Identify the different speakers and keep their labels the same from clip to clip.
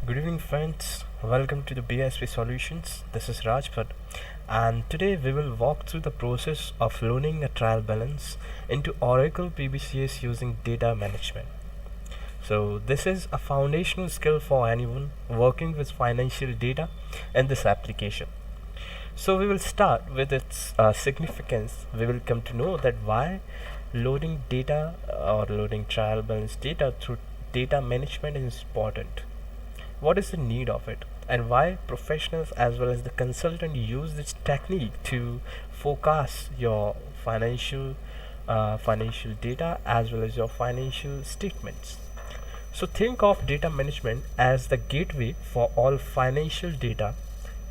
Speaker 1: Good evening, friends. Welcome to the BISP Solutions. This is Rajpat, and today we will walk through the process of loading a trial balance into Oracle PBCS using data management. So, this is a foundational skill for anyone working with financial data in this application. So, we will start with its significance. We will come to know that why loading data or loading trial balance data through data management is important, what is the need of it, and why professionals as well as the consultant use this technique to forecast your financial data as well as your financial statements. So think of data management as the gateway for all financial data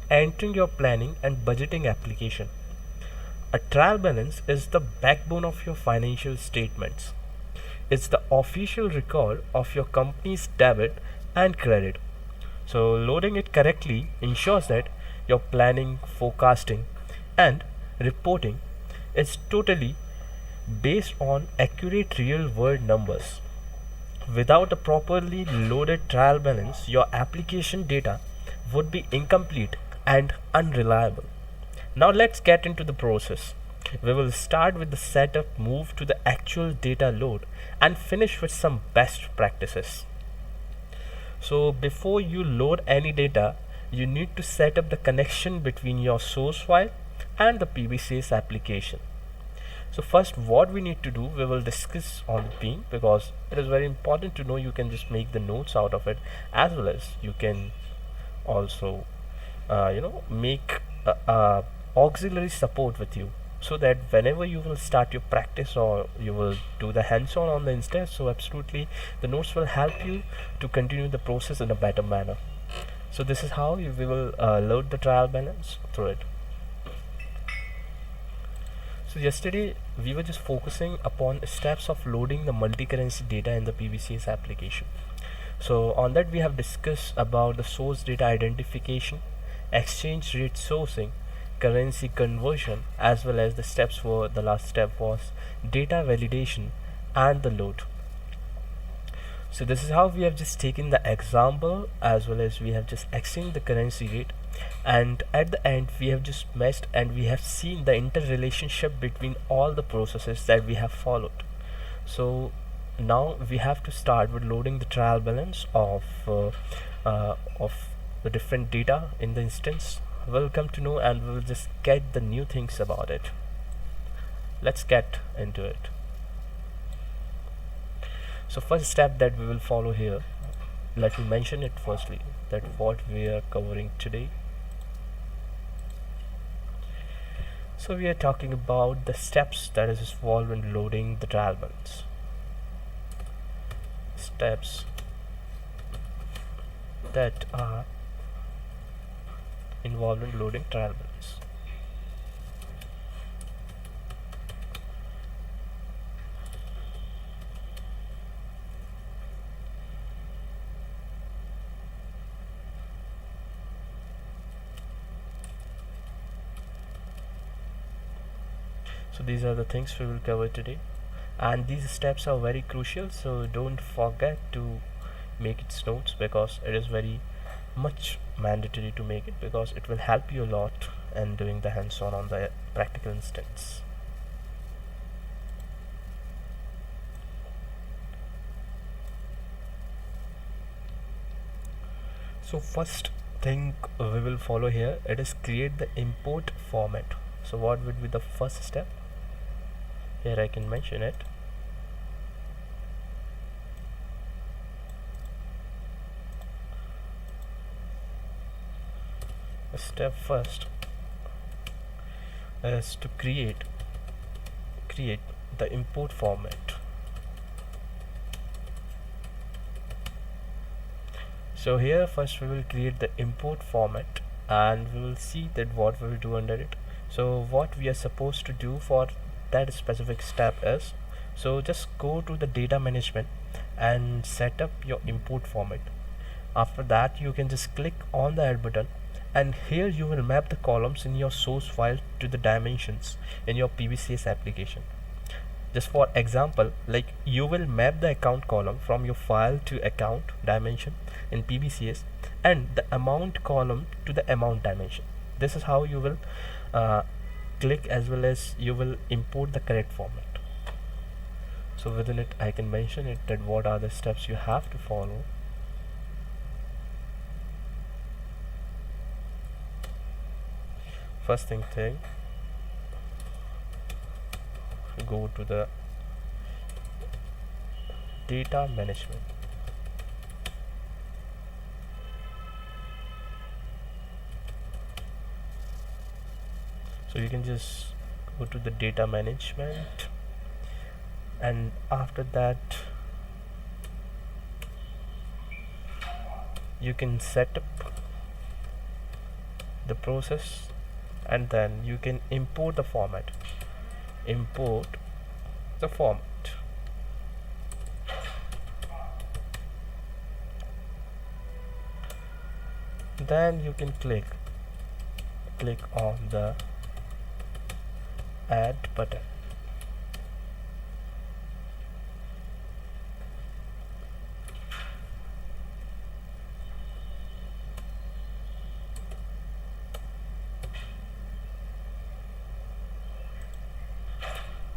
Speaker 1: entering your planning and budgeting application. A trial balance is the backbone of your financial statements. It's the official record of your company's debit and credit. So loading it correctly ensures that your planning, forecasting, and reporting is totally based on accurate real world numbers. Without a properly loaded trial balance, your application data would be incomplete and unreliable. Now let's get into the process. We will start with the setup, move to the actual data load, and finish with some best practices. So before you load any data, you need to set up the connection between your source file and the PBCS application. So first, what we need to do, we will discuss on the beam, because it is very important to know. You can just make the notes out of it, as well as you can also make auxiliary support with you, so that whenever you will start your practice or you will do the hands-on on the instance, so absolutely the notes will help you to continue the process in a better manner. So this is how we will load the trial balance through it. So yesterday we were just focusing upon steps of loading the multi-currency data in the PBCS application. So on that we have discussed about the source data identification, exchange rate sourcing, currency conversion, as well as the steps were, the last step was data validation and the load. So this is how we have just taken the example, as well as we have just exchanged the currency rate, and at the end we have just meshed and we have seen the interrelationship between all the processes that we have followed. So now we have to start with loading the trial balance of the different data in the instance. We'll come to know and we'll just get the new things about it. Let's get into it. So first step that we will follow here, let me mention it firstly, that what we are covering today. So we are talking about the steps that is involved in loading the trial balance. Steps that are involved in loading trial balance. So these are the things we will cover today, and these steps are very crucial, so don't forget to make its notes, because it is very much mandatory to make it, because it will help you a lot in doing the hands-on on the practical instance. So first thing we will follow here, it is create the import format. So what would be the first step? Here I can mention it. Step first is to create the import format. So here first we will create the import format, and we will see that what we will do under it. So what we are supposed to do for that specific step is, so just go to the data management and set up your import format. After that you can just click on the add button, and here you will map the columns in your source file to the dimensions in your PBCS application. Just for example, like you will map the account column from your file to account dimension in PBCS and the amount column to the amount dimension. This is how you will uh, click as well as you will import the correct format. So within it I can mention it that what are the steps you have to follow. First thing, go to the data management. So you can just go to the data management, and after that you can set up the process, and then you can import the format. Then you can click on the add button.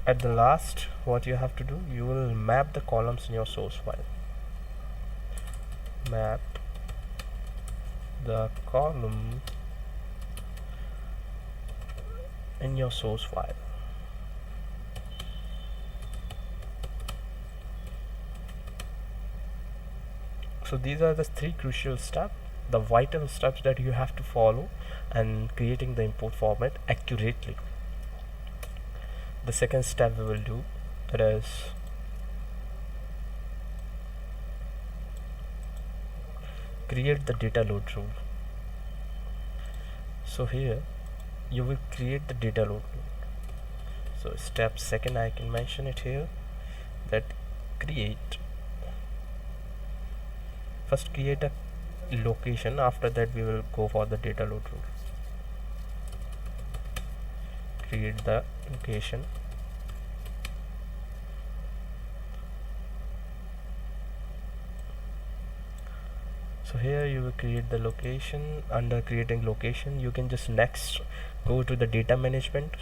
Speaker 1: At the last, what you have to do, you will map the columns in your source file. Map the column in your source file. So these are the three crucial steps, the vital steps that you have to follow and creating the import format accurately. The second step we will do, that is create the data load rule. So here you will create the data load rule. So step second, I can mention it here, that first create a location. After that we will go for the data load rule. Create the location. So here you will create the location. Under creating location, you can just next go to the data management.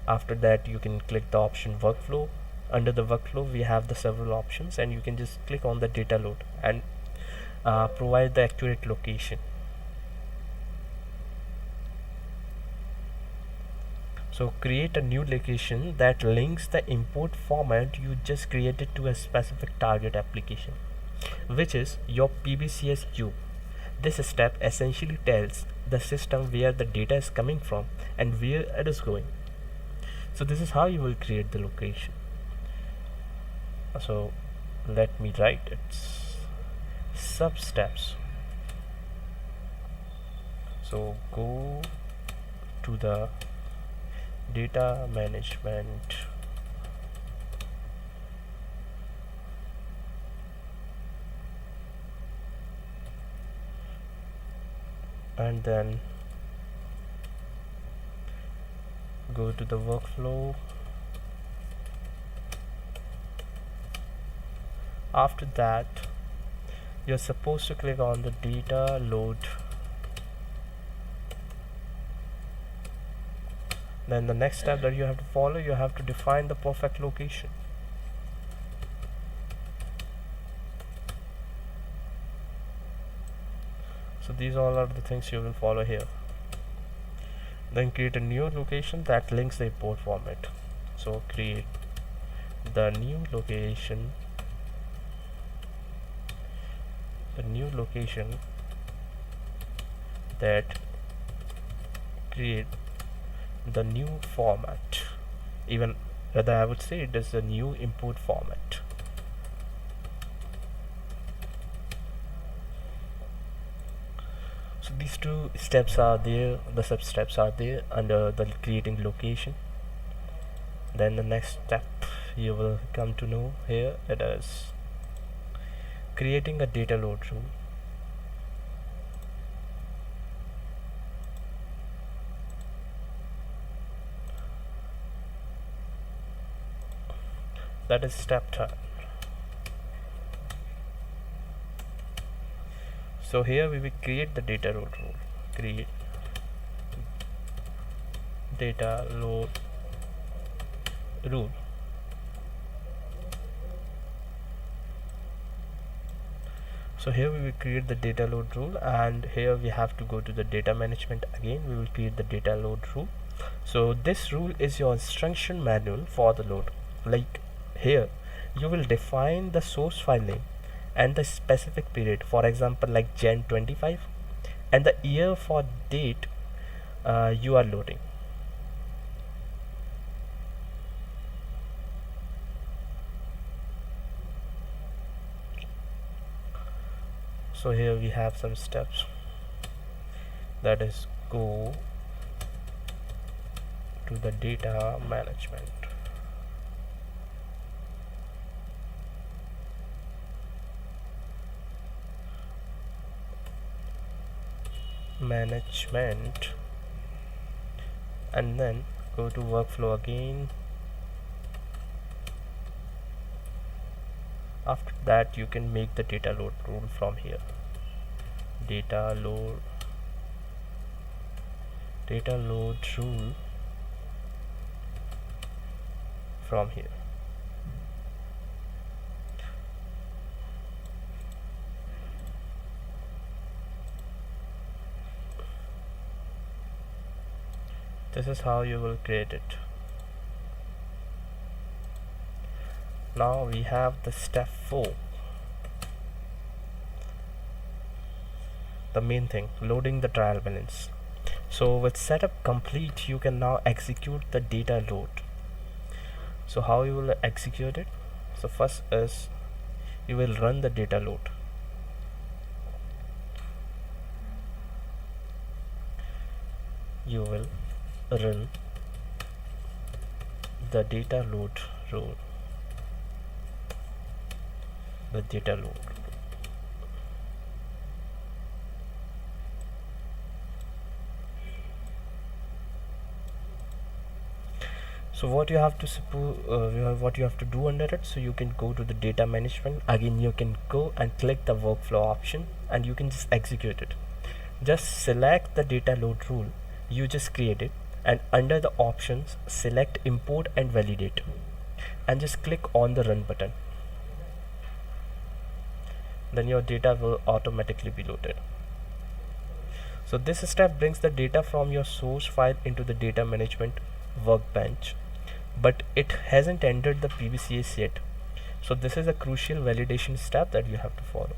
Speaker 1: After that you can click the option workflow. Under the workflow we have the several options, and you can just click on the data load and provide the accurate location. So create a new location that links the import format you just created to a specific target application, which is your PBCS cube. This step essentially tells the system where the data is coming from and where it is going. So this is how you will create the location. So let me write its sub steps. So go to the data management, and then go to the workflow. After that you're supposed to click on the data load. Then the next step that you have to follow, you have to define the perfect location. So these all are the things you will follow here. Then create a new location that links the import format. So create the new location that create the new format. Even rather, I would say it is a new import format. So these two steps are there, the sub steps are there under the creating location. Then the next step you will come to know here, it is creating a data load rule. That is step 10. So here we will create the data load rule. Create data load rule. So here we will create the data load rule, and here we have to go to the data management again. We will create the data load rule. So this rule is your instruction manual for the load. Like here you will define the source file name and the specific period, for example like Jan 25, and the year for date you are loading. So here we have some steps, that is go to the data management. And then go to workflow again. After that you can make the data load rule from here. Data load rule from here. This is how you will create it. Now we have the step 4, the main thing, loading the trial balance. So with setup complete, you can now execute the data load. So how you will execute it? So first is you will run the data load. You will run the data load rule. The data load. So what you have to what you have to do under it, so you can go to the data management again. You can go and click the workflow option and you can just execute it. Just select the data load rule you just created, and under the options select import and validate, and just click on the run button. Then your data will automatically be loaded. So this step brings the data from your source file into the data management workbench, but it hasn't entered the PBCS yet. So this is a crucial validation step that you have to follow.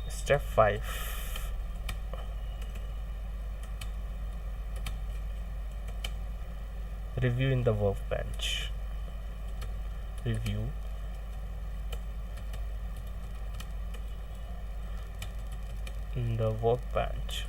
Speaker 1: Step 5. Review in the workbench. Review in the workbench.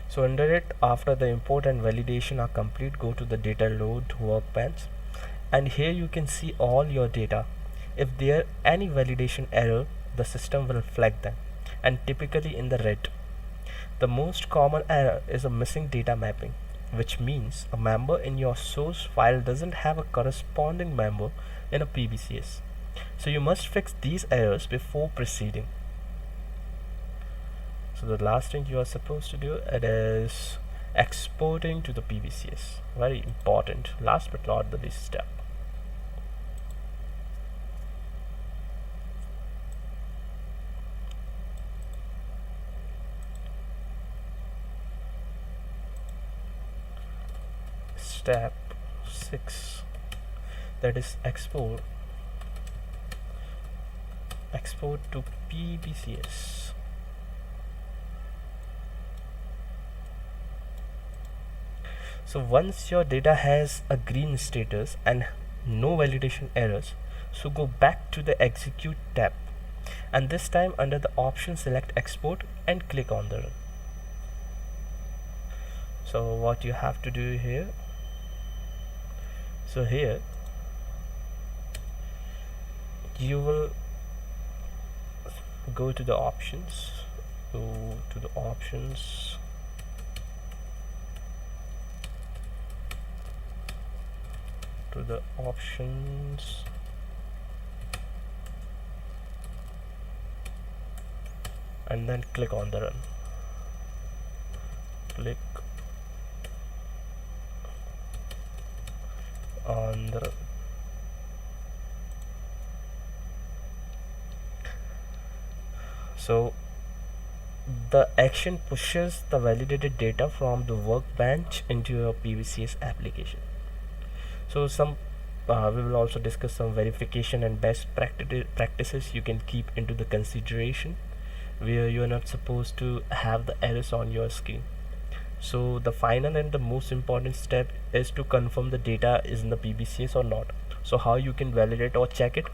Speaker 1: So under it, after the import and validation are complete, go to the data load workbench, and here you can see all your data. If there any validation error, the system will flag them, and typically in the red. The most common error is a missing data mapping, which means a member in your source file doesn't have a corresponding member in a PBCS. So you must fix these errors before proceeding. So the last thing you are supposed to do, it is exporting to the PBCS. Very important, last but not the least step. Step 6, that is export to PBCS. So once your data has a green status and no validation errors, so go back to the execute tab, and this time under the option select export and click on the run. So what you have to do here, So here you will go to the options, go to the options, to the options, and then click on the run. Click on the run. So the action pushes the validated data from the workbench into your PVCS application. So we will also discuss some verification and best practices you can keep into the consideration where you are not supposed to have the errors on your screen. So the final and the most important step is to confirm the data is in the PBCS or not. So how you can validate or check it?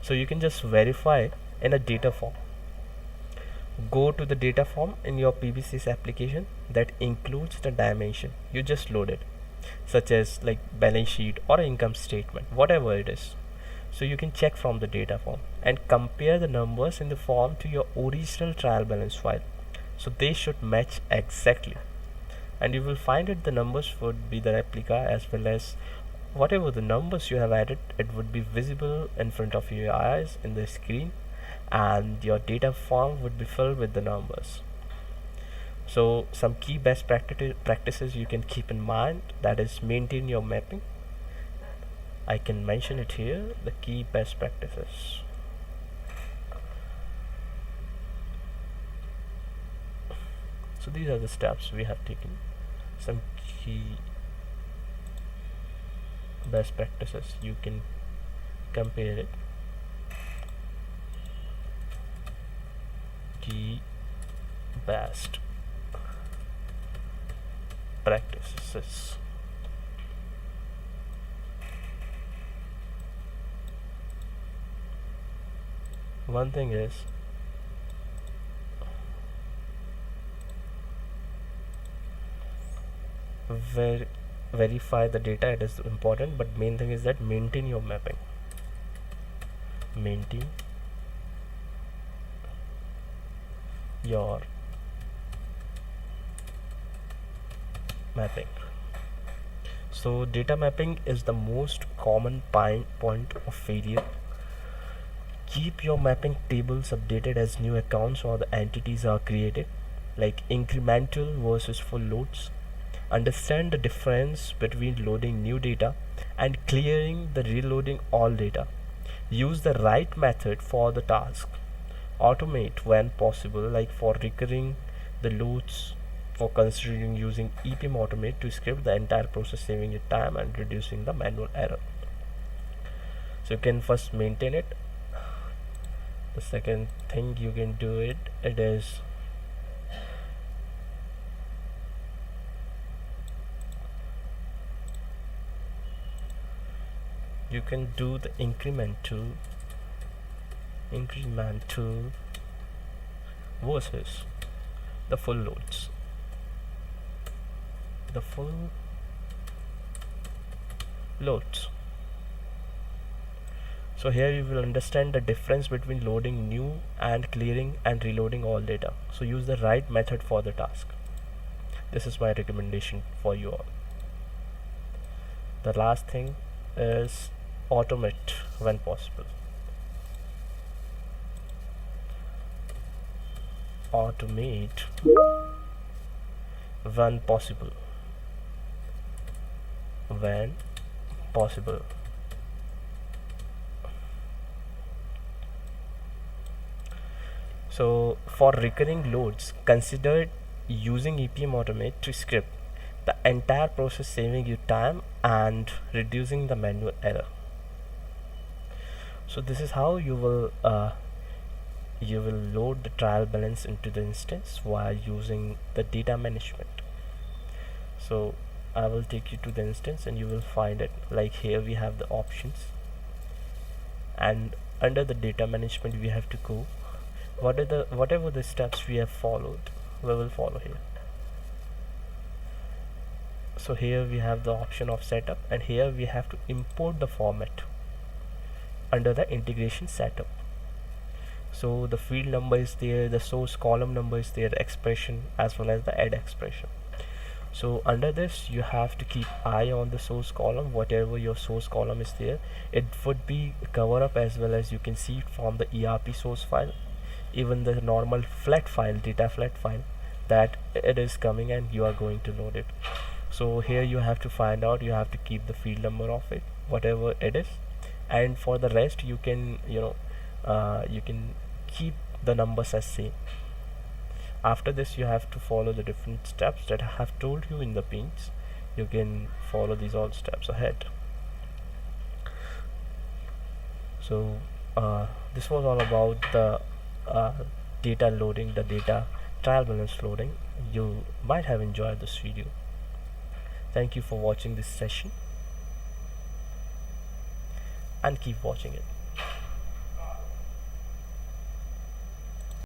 Speaker 1: So you can just verify in a data form. Go to the data form in your PBCS application that includes the dimension you just loaded, such as like balance sheet or income statement, whatever it is. So you can check from the data form and compare the numbers in the form to your original trial balance file. So they should match exactly, and you will find that the numbers would be the replica, as well as whatever the numbers you have added, it would be visible in front of your eyes in the screen, and your data form would be filled with the numbers. So some key best practices you can keep in mind, that is maintain your mapping. I can mention it here, the key best practices. So these are the steps we have taken. Some key best practices, you can compare it. Key best practices. One thing is verify the data, it is important, but main thing is that maintain your mapping. Maintain your mapping. So data mapping is the most common point of failure. Keep your mapping tables updated as new accounts or the entities are created, like incremental versus full loads. Understand the difference between loading new data and clearing the reloading all data. Use the right method for the task. Automate when possible, like for recurring the loads, for considering using EPM automate to script the entire process, saving your time and reducing the manual error. So you can first maintain it. The second thing you can do it is you can do the incremental versus the full loads. The full loads. So here you will understand the difference between loading new and clearing and reloading all data. So use the right method for the task. This is my recommendation for you all. The last thing is automate when possible. Automate when possible. When possible. So for recurring loads, consider using EPM automate to script the entire process, saving you time and reducing the manual error. So this is how you will load the trial balance into the instance while using the data management. So I will take you to the instance and you will find it, like here we have the options, and under the data management we have to go whatever the steps we have followed, we will follow here. So here we have the option of setup, and here we have to import the format under the integration setup. So the field number is there, the source column number is there, expression as well as the add expression. So under this you have to keep eye on the source column. Whatever your source column is there, it would be cover up, as well as you can see from the ERP source file, even the normal flat file, data flat file, that it is coming and you are going to load it. So here you have to find out, you have to keep the field number of it, whatever it is, and for the rest you can you can keep the numbers as same. After this you have to follow the different steps that I have told you in the pins. You can follow these all steps ahead. So this was all about the data loading, the data trial balance loading. You might have enjoyed this video. Thank you for watching this session, and keep watching it.